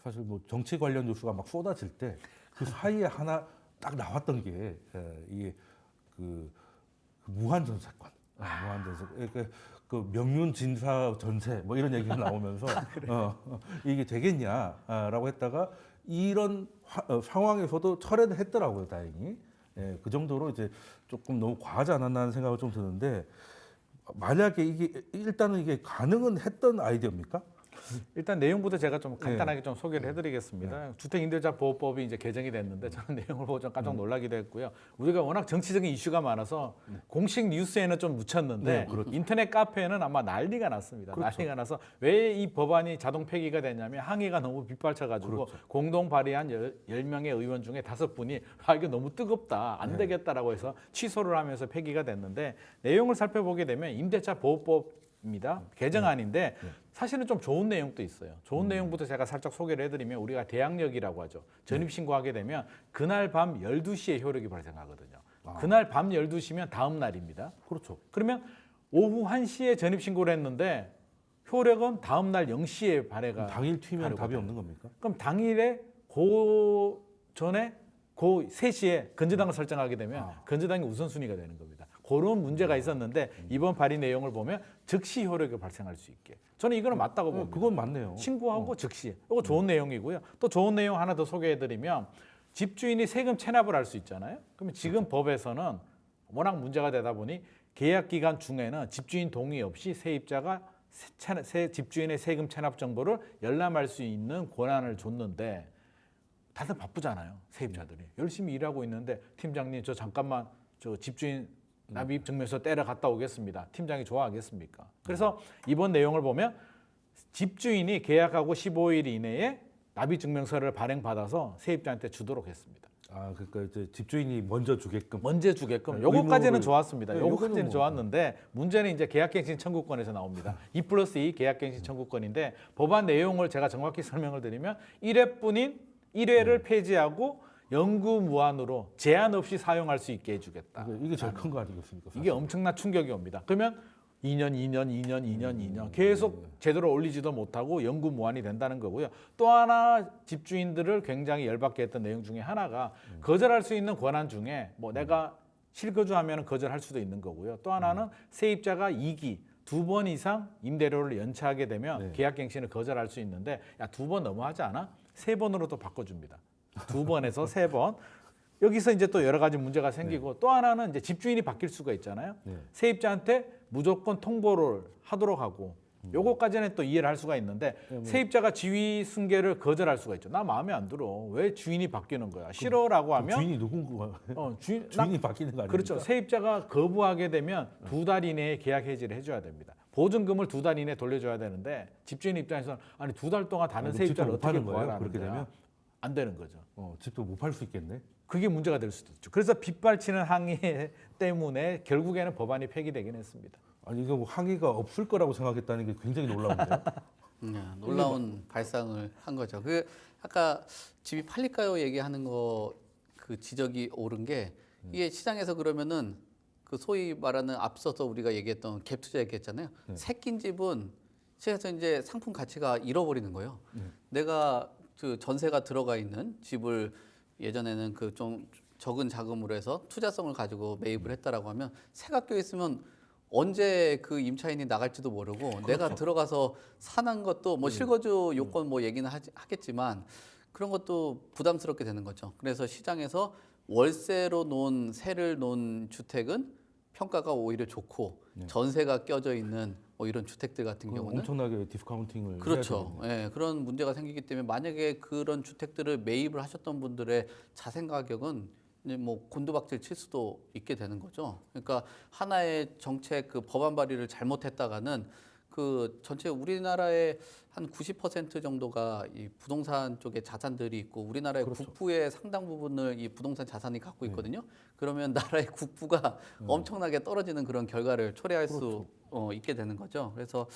사실 뭐 정치 관련 뉴스가 막 쏟아질 때 그 사이에 하나 딱 나왔던 게 이게 그 무한전 사건, 무한전 사건, 그 명륜 진사 전세 뭐 이런 얘기가 나오면서 이게 되겠냐라고 했다가 이런 상황에서도 철회를 했더라고요, 다행히. 예, 그 정도로 이제 조금 너무 과하지 않았나 하는 생각을 좀 드는데 만약에 이게 일단은 이게 가능은 했던 아이디어입니까? 일단 내용부터 제가 좀 간단하게 좀 소개를 해드리겠습니다. 주택임대차 보호법이 이제 개정이 됐는데 저는 내용을 보고 좀 깜짝 놀라기도 했고요. 우리가 워낙 정치적인 이슈가 많아서 공식 뉴스에는 좀 묻혔는데 네, 그렇죠. 인터넷 카페에는 아마 난리가 났습니다. 그렇죠. 난리가 나서 왜 이 법안이 자동 폐기가 됐냐면 항의가 너무 빗발쳐가지고 그렇죠. 공동 발의한 10명의 의원 중에 5분이 이게 너무 뜨겁다, 안 되겠다라고 해서 취소를 하면서 폐기가 됐는데 내용을 살펴보게 되면 임대차 보호법입니다. 개정안인데 사실은 좀 좋은 내용도 있어요. 좋은 내용부터 제가 살짝 소개를 해드리면 우리가 대항력이라고 하죠. 전입신고하게 되면 그날 밤 12시에 효력이 발생하거든요. 그날 밤 12시면 다음 날입니다. 그렇죠. 그러면 오후 1시에 전입신고를 했는데 효력은 다음 날 0시에 발해가 당일 튀면 답이 다르거든요. 없는 겁니까? 그럼 당일에 그 전에 그 3시에 건재당을 설정하게 되면 건재당이 우선순위가 되는 겁니다. 그런 문제가 있었는데 이번 발의 내용을 보면 즉시 효력이 발생할 수 있게. 저는 이거는 맞다고 봅니다. 그건 맞네요. 신고하고 즉시. 이거 좋은 내용이고요. 또 좋은 내용 하나 더 소개해드리면 집주인이 세금 체납을 할 수 있잖아요. 그러면 지금 법에서는 워낙 문제가 되다 보니 계약 기간 중에는 집주인 동의 없이 세입자가 집주인의 세금 체납 정보를 열람할 수 있는 권한을 줬는데 다들 바쁘잖아요. 세입자들이. 열심히 일하고 있는데 팀장님 저 잠깐만 저 집주인 납입 증명서 떼러 갔다 오겠습니다. 팀장이 좋아하겠습니까? 그래서 이번 내용을 보면 집주인이 계약하고 15일 이내에 납입 증명서를 발행받아서 세입자한테 주도록 했습니다. 그러니까 이제 집주인이 먼저 주게끔. 먼저 주게끔. 네, 요거까지는 의무를- 좋았습니다. 네, 요거까지는 요거는 뭐- 좋았는데 문제는 이제 계약갱신 청구권에서 나옵니다. 2+2 계약갱신 청구권인데 법안 내용을 제가 정확히 설명을 드리면 1회뿐인 1회를 폐지하고 영구 무한으로 제한 없이 사용할 수 있게 해주겠다. 이게 제일 큰 거 아니겠습니까? 이게 엄청난 충격이 옵니다. 그러면 2년 계속 제대로 올리지도 못하고 영구 무한이 된다는 거고요. 또 하나 집주인들을 굉장히 열받게 했던 내용 중에 하나가 거절할 수 있는 권한 중에 뭐 내가 실거주하면 거절할 수도 있는 거고요. 또 하나는 세입자가 2기 2번 이상 임대료를 연체하게 되면 계약갱신을 거절할 수 있는데 야 2번 너무하지 않아? 3번으로 또 바꿔줍니다. 2번에서 3번. 여기서 이제 또 여러 가지 문제가 생기고 또 하나는 이제 집주인이 바뀔 수가 있잖아요. 세입자한테 무조건 통보를 하도록 하고 요거까지는 또 이해를 할 수가 있는데 세입자가 지위 승계를 거절할 수가 있죠. 나 마음에 안 들어. 왜 주인이 바뀌는 거야? 싫어라고 하면 주인이 누군가 주인이 바뀌는 거 아닙니까? 그렇죠. 세입자가 거부하게 되면 2달 이내에 계약 해지를 해줘야 됩니다. 보증금을 2달 이내에 돌려줘야 되는데 집주인 입장에서는 아니 2달 동안 다른 세입자를 집도 못 어떻게 파는 거예요? 구하라는 그렇게 거야. 되면? 안 되는 거죠. 집도 못 팔 수 있겠네. 그게 문제가 될 수도 있죠. 그래서 빗발치는 항의 때문에 결국에는 법안이 폐기되긴 했습니다. 아니 이거 뭐 항의가 없을 거라고 생각했다는 게 굉장히 놀라운데요. 놀라운 발상을 한 거죠. 그 아까 집이 팔릴까요 얘기하는 거 그 지적이 옳은 게 이게 시장에서 그러면은 그 소위 말하는 앞서서 우리가 얘기했던 갭 투자 얘기했잖아요. 새낀 집은 시장에서 이제 상품 가치가 잃어버리는 거예요. 내가 그 전세가 들어가 있는 집을 예전에는 그 좀 적은 자금으로 해서 투자성을 가지고 매입을 했다라고 하면 새가 껴 있으면 언제 그 임차인이 나갈지도 모르고 내가 들어가서 사는 것도 뭐 실거주 요건 뭐 얘기는 하겠지만 그런 것도 부담스럽게 되는 거죠. 그래서 시장에서 월세로 놓은 세를 놓은 주택은 평가가 오히려 좋고 전세가 껴져 있는 뭐 이런 주택들 같은 경우는 엄청나게 디스카운팅을 그렇죠. 예, 그런 문제가 생기기 때문에 만약에 그런 주택들을 매입을 하셨던 분들의 자생 가격은 이제 뭐 곤두박질 칠 수도 있게 되는 거죠. 그러니까 하나의 정책 그 법안 발의를 잘못했다가는 그 전체 우리나라의 한 90% 정도가 이 부동산 쪽에 자산들이 있고 우리나라의 국부의 상당 부분을 이 부동산 자산이 갖고 있거든요. 그러면 나라의 국부가 엄청나게 떨어지는 그런 결과를 초래할 수 있게 되는 거죠. 그래서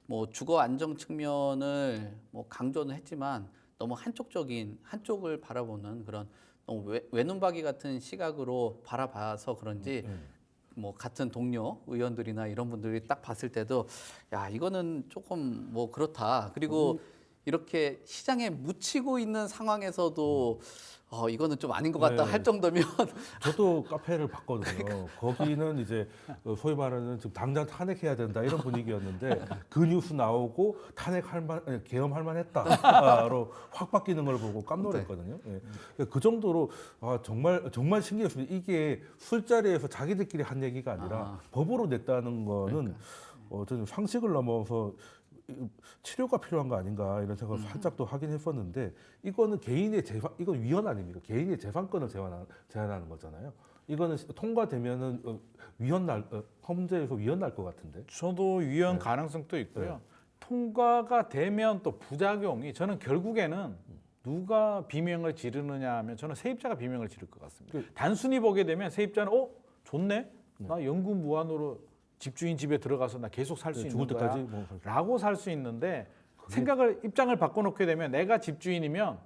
뭐 주거 안정 측면을 뭐 강조는 했지만 너무 한쪽을 바라보는 그런 너무 외눈박이 같은 시각으로 바라봐서 그런지 뭐 같은 동료 의원들이나 이런 분들이 딱 봤을 때도 야 이거는 조금 뭐 그렇다. 그리고 이렇게 시장에 묻히고 있는 상황에서도 이거는 좀 아닌 것 같다 네. 할 정도면 저도 카페를 봤거든요. 거기는 이제 소위 말하는 지금 당장 탄핵해야 된다 이런 분위기였는데 그 뉴스 나오고 탄핵할 만, 아니, 계엄할 만했다로 확 바뀌는 걸 보고 깜놀했거든요. 예. 그 정도로 정말 신기했습니다. 이게 술자리에서 자기들끼리 한 얘기가 아니라 법으로 냈다는 거는 저는 상식을 넘어서 치료가 필요한 거 아닌가 이런 생각을 살짝 또 하긴 했었는데 이거는 개인의 재산, 이건 위헌 아닙니까? 개인의 재산권을 제한하는 거잖아요. 이거는 통과되면은 헌재에서 위헌 날 것 같은데. 저도 위헌 가능성도 있고요. 통과가 되면 또 부작용이 저는 결국에는 누가 비명을 지르느냐 하면 저는 세입자가 비명을 지를 것 같습니다. 단순히 보게 되면 세입자는 좋네? 나 영구 무한으로 집주인 집에 들어가서 나 계속 살 수 있는 죽을 거야 때까지 뭐 라고 살 수 있는데 그게... 입장을 바꿔놓게 되면 내가 집주인이면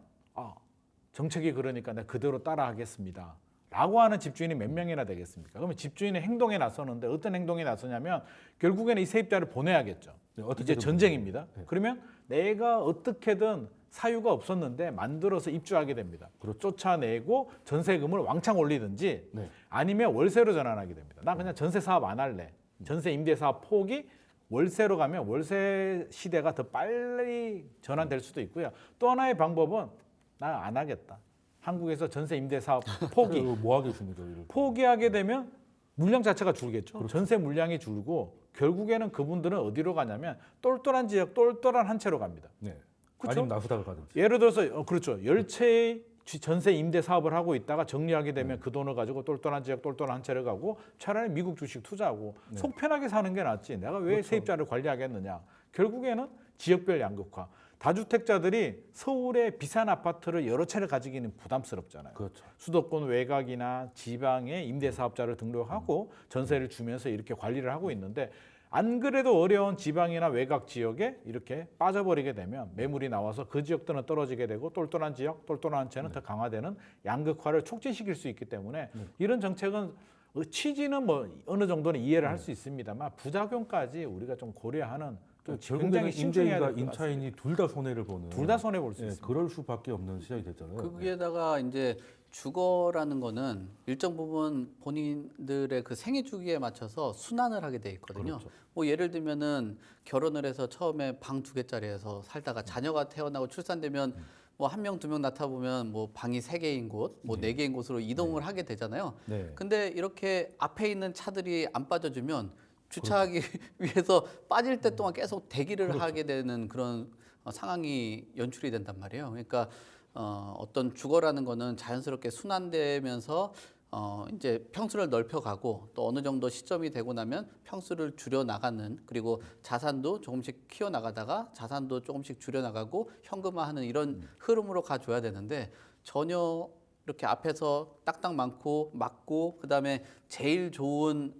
정책이 그러니까 내가 그대로 따라하겠습니다 라고 하는 집주인이 몇 명이나 되겠습니까? 그러면 집주인의 행동에 나서는데 어떤 행동에 나서냐면 결국에는 이 세입자를 보내야겠죠. 이제 전쟁입니다. 그러면 내가 어떻게든 사유가 없었는데 만들어서 입주하게 됩니다. 쫓아내고 전세금을 왕창 올리든지 아니면 월세로 전환하게 됩니다. 나 그냥 전세 사업 안 할래. 전세 임대 사업 폭이 월세로 가면 월세 시대가 더 빨리 전환될 수도 있고요. 또 하나의 방법은 나 안 하겠다. 한국에서 전세 임대 사업 폭이 뭐 하겠습니까? 포기하게 되면 물량 자체가 줄겠죠. 전세 물량이 줄고 결국에는 그분들은 어디로 가냐면 똘똘한 지역, 똘똘한 한 채로 갑니다. 그렇죠? 아니면 나수다가 가든지. 예를 들어서 그렇죠. 10채의 전세 임대 사업을 하고 있다가 정리하게 되면 그 돈을 가지고 똘똘한 지역, 똘똘한 한 채를 가고 차라리 미국 주식 투자하고 속 편하게 사는 게 낫지. 내가 왜 세입자를 관리하겠느냐. 결국에는 지역별 양극화. 다주택자들이 서울의 비싼 아파트를 여러 채를 가지기는 부담스럽잖아요. 수도권 외곽이나 지방에 임대 사업자를 등록하고 전세를 주면서 이렇게 관리를 하고 있는데 안 그래도 어려운 지방이나 외곽 지역에 이렇게 빠져버리게 되면 매물이 나와서 그 지역들은 떨어지게 되고 똘똘한 지역, 똘똘한 채는 더 강화되는 양극화를 촉진시킬 수 있기 때문에 이런 정책은 취지는 뭐 어느 정도는 이해를 할 수 있습니다만 부작용까지 우리가 좀 고려하는 결국에는 임대인과 임차인이 둘 다 손해를 보는. 둘 다 손해 볼 수 있습니다. 그럴 수밖에 없는 시장이 됐잖아요. 거기에다가 이제 주거라는 거는 일정 부분 본인들의 그 생애 주기에 맞춰서 순환을 하게 돼 있거든요. 뭐 예를 들면은 결혼을 해서 처음에 방 2개짜리에서 살다가 자녀가 태어나고 출산되면 뭐 1명, 2명 낳다 보면 뭐 방이 3개인 곳, 뭐 4개인 곳으로 이동을 하게 되잖아요. 근데 이렇게 앞에 있는 차들이 안 빠져주면 주차하기 위해서 빠질 때 동안 계속 대기를 하게 되는 그런 상황이 연출이 된단 말이에요. 그러니까 어떤 주거라는 거는 자연스럽게 순환되면서 이제 평수를 넓혀가고 또 어느 정도 시점이 되고 나면 평수를 줄여 나가는, 그리고 자산도 조금씩 키워 나가다가 자산도 조금씩 줄여 나가고 현금화하는 이런 흐름으로 가줘야 되는데 전혀 이렇게 앞에서 딱딱 많고 막고 그다음에 제일 좋은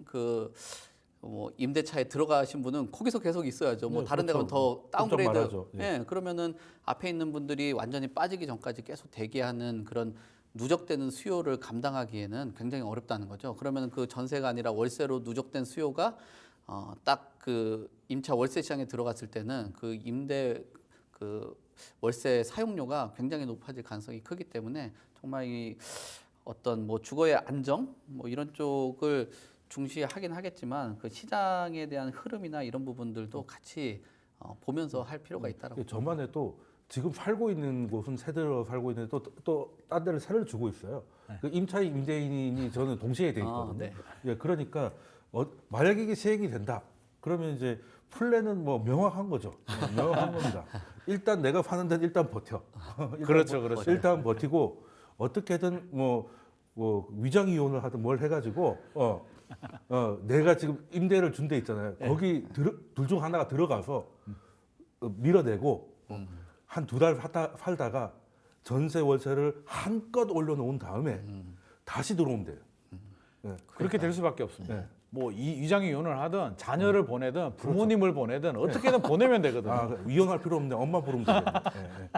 뭐 임대차에 들어가신 분은 거기서 계속 있어야죠. 뭐 다른 데 가면 더 다운그레이드. 그러면은 앞에 있는 분들이 완전히 빠지기 전까지 계속 대기하는 그런 누적되는 수요를 감당하기에는 굉장히 어렵다는 거죠. 그러면 그 전세가 아니라 월세로 누적된 수요가 딱 그 임차 월세 시장에 들어갔을 때는 그 임대 그 월세 사용료가 굉장히 높아질 가능성이 크기 때문에 정말 이 어떤 뭐 주거의 안정 뭐 이런 쪽을 중시하긴 하겠지만 그 시장에 대한 흐름이나 이런 부분들도 같이 보면서 할 필요가 있다라고. 저만 해도 지금 살고 있는 곳은 새 들어 살고 있는데 또 딴 데를 세를 주고 있어요. 그 임차인, 임대인이 저는 동시에 돼 있거든요. 그러니까 만약에 이게 시행이 된다. 그러면 이제 플랜은 뭐 명확한 거죠. 명확한 겁니다. 일단 내가 사는 데는 일단 버텨. 그렇죠. 일단 버티고 어떻게든 뭐 위장 이혼을 하든 뭘 해가지고 내가 지금 임대를 준 데 있잖아요. 거기 둘 중 하나가 들어가서 밀어내고 한 2달 살다가 전세 월세를 한껏 올려놓은 다음에 다시 들어오면 돼요. 그렇게 될 수밖에 없습니다. 뭐 위장 이혼을 하든 자녀를 보내든 부모님을 보내든 어떻게든 보내면 되거든요. 이혼할 필요 없는데 엄마 부르면 되거든요.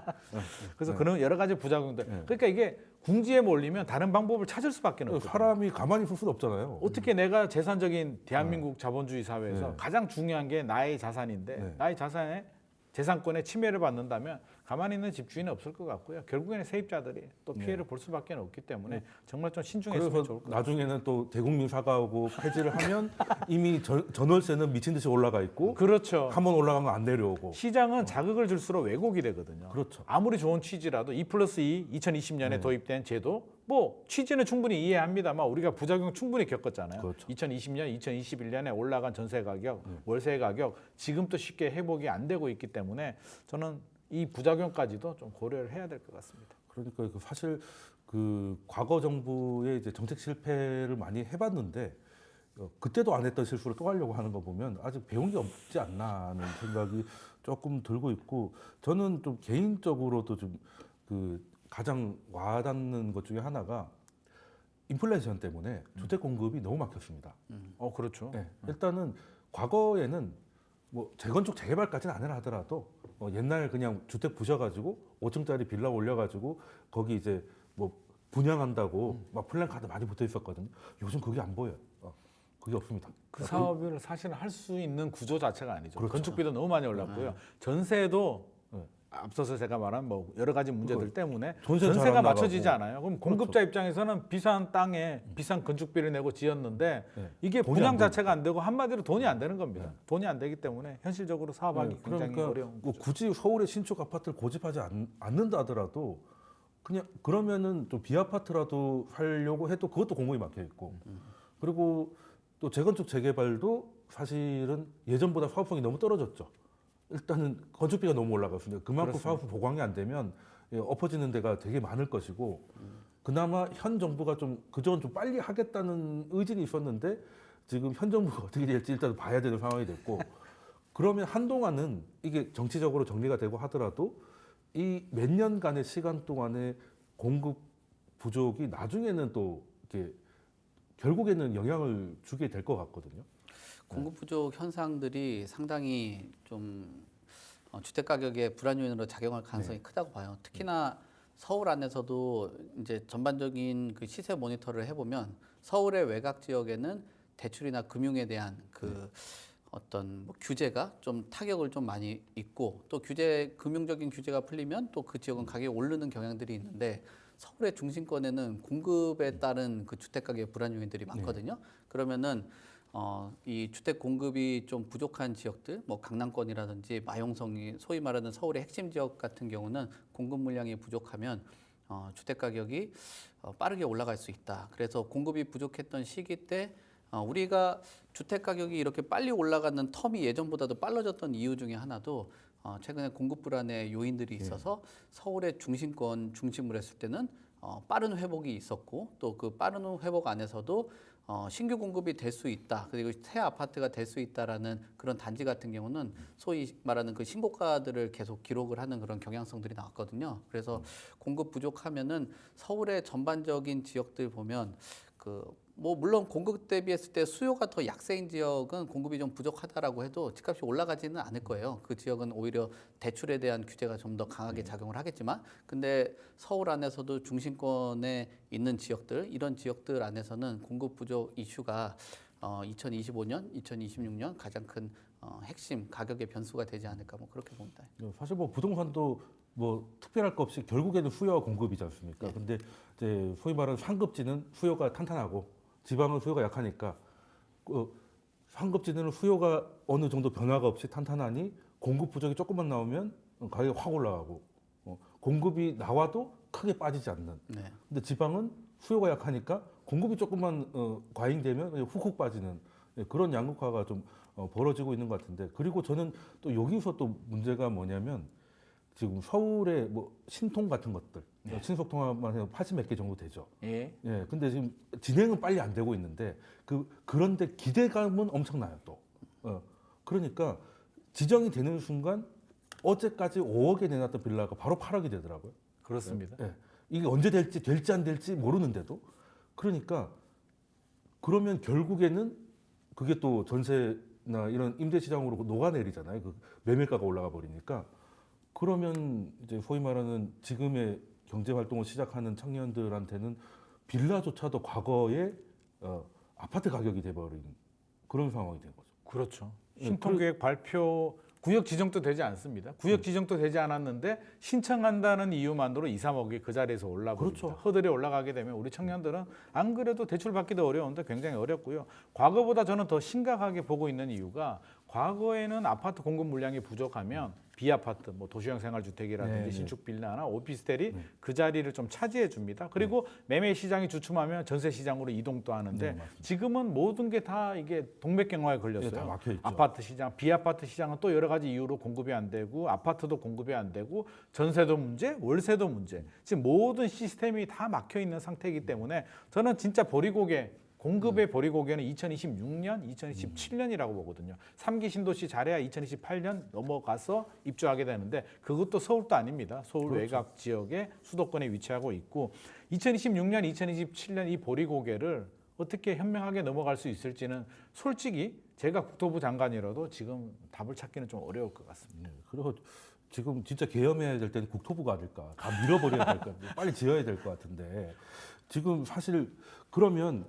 그래서 그런 여러 가지 부작용들. 그러니까 이게 궁지에 몰리면 다른 방법을 찾을 수밖에 없어요. 사람이 가만히 있을 수는 없잖아요. 어떻게 내가 재산적인 대한민국 자본주의 사회에서 가장 중요한 게 나의 자산인데 나의 자산에 재산권의 침해를 받는다면 가만히 있는 집주인은 없을 것 같고요. 결국에는 세입자들이 또 피해를 볼 수밖에 없기 때문에 정말 좀 신중했으면 그래서 좋을 것 같아요. 나중에는 또 대국민 사과하고 폐지를 하면 이미 전월세는 미친 듯이 올라가 있고 그렇죠. 한번 올라간 거 안 내려오고. 시장은 자극을 줄수록 왜곡이 되거든요. 그렇죠. 아무리 좋은 취지라도 2+2 2020년에 도입된 제도 뭐 취지는 충분히 이해합니다만 우리가 부작용 충분히 겪었잖아요. 그렇죠. 2020년, 2021년에 올라간 전세 가격, 월세 가격 지금 또 쉽게 회복이 안 되고 있기 때문에 저는 이 부작용까지도 좀 고려를 해야 될 것 같습니다. 그러니까 사실 그 과거 정부의 이제 정책 실패를 많이 해봤는데 그때도 안 했던 실수를 또 하려고 하는 거 보면 아직 배운 게 없지 않나 하는 생각이 조금 들고 있고 저는 좀 개인적으로도 좀 그 가장 와닿는 것 중에 하나가 인플레이션 때문에 주택 공급이 너무 막혔습니다. 그렇죠. 네, 일단은 과거에는 뭐 재건축 재개발까지는 안 하더라도 옛날 그냥 주택 부셔가지고 5층짜리 빌라 올려가지고 거기 이제 뭐 분양한다고 막 플랜카드 많이 붙어 있었거든요. 요즘 그게 안 보여요. 그게 없습니다. 그 사업을 사실은 할 수 있는 구조 자체가 아니죠. 그렇죠. 건축비도 너무 많이 올랐고요. 전세도 네. 앞서서 제가 말한 뭐 여러 가지 문제들 때문에 전세 잘 전세가 안 맞춰지지 나가고. 않아요. 그럼 공급자 입장에서는 비싼 땅에 비싼 건축비를 내고 지었는데 네. 이게 돈이 분양 안 되죠. 자체가 안 되고 한마디로 돈이 안 되는 겁니다. 돈이 안 되기 때문에 현실적으로 사업하기 굉장히 그러니까 어려운 뭐 거죠. 굳이 서울에 신축 아파트를 고집하지 않는다 하더라도 그냥 그러면은 또 비아파트라도 살려고 해도 그것도 공급이 막혀 있고 그리고 또 재건축 재개발도 사실은 예전보다 사업성이 너무 떨어졌죠. 일단은 건축비가 너무 올라갔습니다. 그만큼 그렇습니다. 사업 보강이 안 되면 엎어지는 데가 되게 많을 것이고 그나마 현 정부가 좀 그전 좀 빨리 하겠다는 의지는 있었는데 지금 현 정부가 어떻게 될지 일단 봐야 되는 상황이 됐고 그러면 한동안은 이게 정치적으로 정리가 되고 하더라도 이 몇 년간의 시간 동안에 공급 부족이 나중에는 또 이렇게 결국에는 영향을 주게 될 것 같거든요. 공급 부족 현상들이 상당히 좀 주택 가격의 불안 요인으로 작용할 가능성이 크다고 봐요. 특히나 서울 안에서도 이제 전반적인 그 시세 모니터를 해보면 서울의 외곽 지역에는 대출이나 금융에 대한 그 어떤 뭐 규제가 좀 타격을 좀 많이 있고 또 금융적인 규제가 풀리면 또 그 지역은 가격이 오르는 경향들이 있는데 서울의 중심권에는 공급에 따른 그 주택 가격의 불안 요인들이 많거든요. 그러면은 이 주택 공급이 좀 부족한 지역들, 뭐 강남권이라든지 마용성이 소위 말하는 서울의 핵심 지역 같은 경우는 공급 물량이 부족하면 주택 가격이 빠르게 올라갈 수 있다. 그래서 공급이 부족했던 시기 때 우리가 주택 가격이 이렇게 빨리 올라가는 텀이 예전보다도 빨라졌던 이유 중에 하나도 최근에 공급 불안의 요인들이 있어서 서울의 중심권 중심으로 했을 때는 빠른 회복이 있었고 또 그 빠른 회복 안에서도 신규 공급이 될 수 있다. 그리고 새 아파트가 될 수 있다라는 그런 단지 같은 경우는 소위 말하는 그 신고가들을 계속 기록을 하는 그런 경향성들이 나왔거든요. 그래서 공급 부족하면은 서울의 전반적인 지역들 보면 뭐 물론 공급 대비했을 때 수요가 더 약세인 지역은 공급이 좀 부족하다라고 해도 집값이 올라가지는 않을 거예요. 그 지역은 오히려 대출에 대한 규제가 좀 더 강하게 작용을 하겠지만, 근데 서울 안에서도 중심권에 있는 지역들, 이런 지역들 안에서는 공급 부족 이슈가 2025년, 2026년 가장 큰 핵심 가격의 변수가 되지 않을까 뭐 그렇게 봅니다. 사실 뭐 부동산도 뭐 특별할 거 없이 결국에는 수요와 공급이지 않습니까? 네. 근데 이제 소위 말하는 상급지는 수요가 탄탄하고 지방은 수요가 약하니까 상급지대는 수요가 어느 정도 변화가 없이 탄탄하니 공급 부족이 조금만 나오면 가격이 확 올라가고 공급이 나와도 크게 빠지지 않는. 네. 근데 지방은 수요가 약하니까 공급이 조금만 과잉되면 그냥 훅훅 빠지는 그런 양극화가 좀 벌어지고 있는 것 같은데 그리고 저는 또 여기서 또 문제가 뭐냐면 지금 서울에 뭐 신통 같은 것들 신속 통합만 해도 80몇 개 정도 되죠. 예. 예, 근데 지금 진행은 빨리 안 되고 있는데 그런데 기대감은 엄청나요 또. 그러니까 지정이 되는 순간 어제까지 5억에 내놨던 빌라가 바로 8억이 되더라고요. 그렇습니다. 예, 이게 언제 될지 안 될지 모르는데도 그러니까 그러면 결국에는 그게 또 전세나 이런 임대 시장으로 녹아내리잖아요. 그 매매가가 올라가 버리니까 그러면 이제 소위 말하는 지금의 경제 활동을 시작하는 청년들한테는 빌라조차도 과거에 아파트 가격이 돼버린 그런 상황이 된 거죠. 그렇죠. 예, 신통계획 발표 구역 지정도 되지 않습니다. 구역 지정도 되지 않았는데 신청한다는 이유만으로 2, 3억이 그 자리에서 올라버립니다. 그렇죠. 허들이 올라가게 되면 우리 청년들은 안 그래도 대출 받기도 어려운데 굉장히 어렵고요. 과거보다 저는 더 심각하게 보고 있는 이유가 과거에는 아파트 공급 물량이 부족하면 비아파트, 뭐 도시형 생활주택이라든지 네, 신축 빌라나 오피스텔이 그 자리를 좀 차지해 줍니다. 그리고 매매 시장이 주춤하면 전세 시장으로 이동도 하는데 지금은 모든 게 다 이게 동맥경화에 걸렸어요. 다 막혀 있죠. 아파트 시장, 비아파트 시장은 또 여러 가지 이유로 공급이 안 되고 아파트도 공급이 안 되고 전세도 문제, 월세도 문제. 지금 모든 시스템이 다 막혀 있는 상태이기 때문에 저는 진짜 보리고개 공급의 보리고개는 2026년, 2027년이라고 보거든요. 3기 신도시 잘해야 2028년 넘어가서 입주하게 되는데 그것도 서울도 아닙니다. 서울 외곽 지역의 수도권에 위치하고 있고 2026년, 2027년 이 보리고개를 어떻게 현명하게 넘어갈 수 있을지는 솔직히 제가 국토부 장관이라도 지금 답을 찾기는 좀 어려울 것 같습니다. 그리고 지금 진짜 계엄해야 될 때는 국토부가 아닐까. 다 밀어버려야 될 것 같아요. 빨리 지어야 될 것 같은데 지금 사실 그러면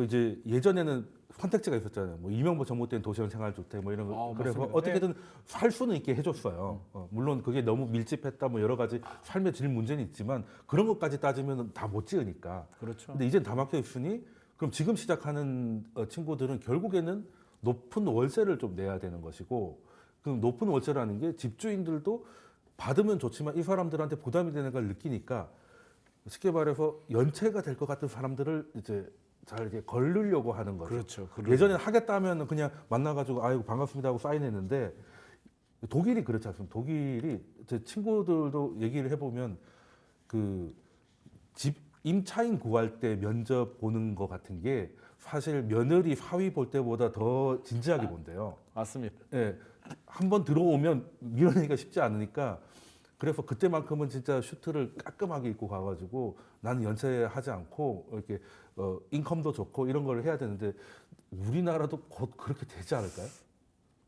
이제 예전에는 선택지가 있었잖아요. 뭐 이명박 정부 때는 도시형 생활주택 뭐 이런 거 그래서 맞습니다. 어떻게든 살 수는 있게 해줬어요. 물론 그게 너무 밀집했다 뭐 여러 가지 삶의 질 문제는 있지만 그런 것까지 따지면 다 못 지으니까. 그렇죠. 근데 이젠 다 막혀 있으니 그럼 지금 시작하는 친구들은 결국에는 높은 월세를 좀 내야 되는 것이고 그 높은 월세라는 게 집주인들도 받으면 좋지만 이 사람들한테 부담이 되는 걸 느끼니까 쉽게 말해서 연체가 될 것 같은 사람들을 이제 잘 이렇게 걸르려고 하는 거죠. 그렇죠. 예전에는 하겠다 하면 그냥 만나가지고 아이고 반갑습니다 하고 사인했는데 독일이 그렇지 않습니까? 독일이 제 친구들도 얘기를 해보면 그 집 임차인 구할 때 면접 보는 것 같은 게 사실 며느리 사위 볼 때보다 더 진지하게 본대요. 맞습니다. 예, 한번 들어오면 밀어내기가 쉽지 않으니까 그래서 그때만큼은 진짜 슈트를 깔끔하게 입고 가가지고 나는 연체하지 않고 이렇게 인컴도 좋고 이런 걸 해야 되는데 우리나라도 곧 그렇게 되지 않을까요?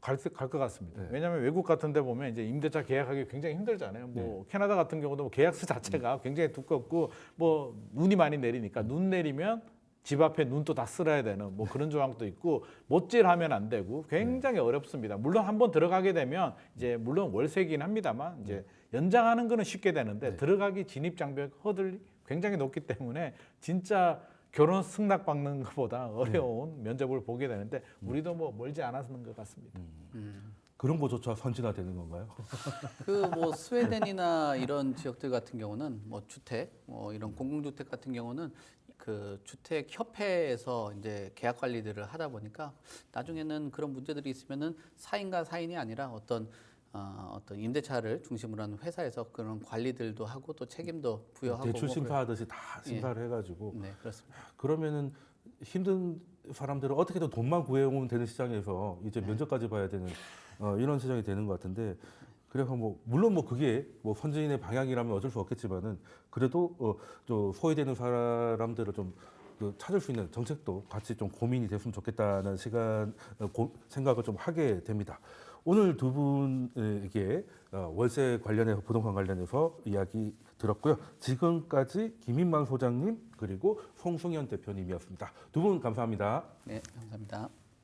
갈 것 같습니다. 네. 왜냐하면 외국 같은 데 보면 이제 임대차 계약하기 굉장히 힘들잖아요. 뭐 캐나다 같은 경우도 뭐 계약서 자체가 굉장히 두껍고 뭐 눈이 많이 내리니까 눈 내리면 집 앞에 눈도 다 쓸어야 되는 뭐 그런 조항도 있고 못질하면 안 되고 굉장히 어렵습니다. 물론 한번 들어가게 되면 이제 물론 월세이긴 합니다만 이제 연장하는 거는 쉽게 되는데 들어가기 진입 장벽 허들이 굉장히 높기 때문에 진짜 결혼 승낙 받는 것보다 어려운 면접을 보게 되는데 우리도 뭐 멀지 않았는 것 같습니다. 그런 거조차 선진화되는 건가요? 그 뭐 스웨덴이나 이런 지역들 같은 경우는 뭐 주택, 뭐 이런 공공주택 같은 경우는 그 주택 협회에서 이제 계약 관리들을 하다 보니까 나중에는 그런 문제들이 있으면은 사인과 사인이 아니라 어떤 임대차를 중심으로 하는 회사에서 그런 관리들도 하고 또 책임도 부여하고 대출 뭐 심사하듯이 다 심사를 해가지고 네, 그렇습니다. 그러면은 힘든 사람들은 어떻게든 돈만 구해오면 되는 시장에서 이제 면접까지 봐야 되는 이런 시장이 되는 것 같은데 그래서 뭐 물론 뭐 그게 뭐 선진의 방향이라면 어쩔 수 없겠지만은 그래도 좀 소외되는 사람들을 좀 찾을 수 있는 정책도 같이 좀 고민이 됐으면 좋겠다는 생각을 좀 하게 됩니다. 오늘 두 분에게 월세 관련해서 부동산 관련해서 이야기 들었고요. 지금까지 김인만 소장님 그리고 송승현 대표님이었습니다. 두 분 감사합니다. 네, 감사합니다.